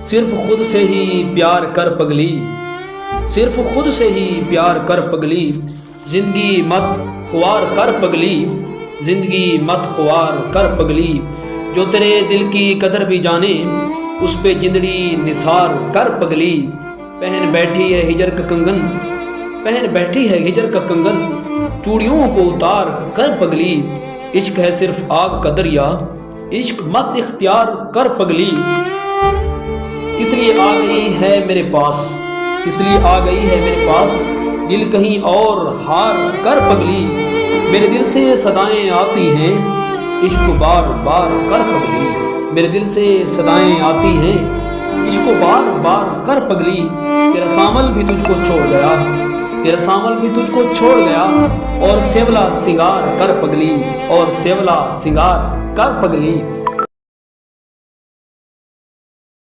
صرف خود سے ہی پیار کر پگلی، صرف خود سے ہی پیار کر پگلی، زندگی مت خوار کر پگلی، زندگی مت خوار کر پگلی، جو تیرے دل کی قدر بھی جانے اس پہ جندڑی نثار کر پگلی، پہن بیٹھی ہے ہجر کا کنگن، پہن بیٹھی ہے ہجر کا کنگن، چوڑیوں کو اتار کر پگلی، عشق ہے صرف آگ کا دریا، عشق مت اختیار کر پگلی، کس لیے آ گئی ہے میرے پاس، کس لیے آ گئی ہے میرے پاس، دل کہیں اور ہار کر پگلی، میرے دل سے صدائیں آتی ہیں عشق بار بار کر پگلی، میرے دل سے صدائیں آتی ہیں عشق بار بار کر پگلی، تیرا سامل بھی تجھ کو چھوڑ گیا، تیرا سامل بھی تجھ کو چھوڑ گیا، اور سیولا سنگار کر پگلی، اور سیولا سنگار کر پگلی۔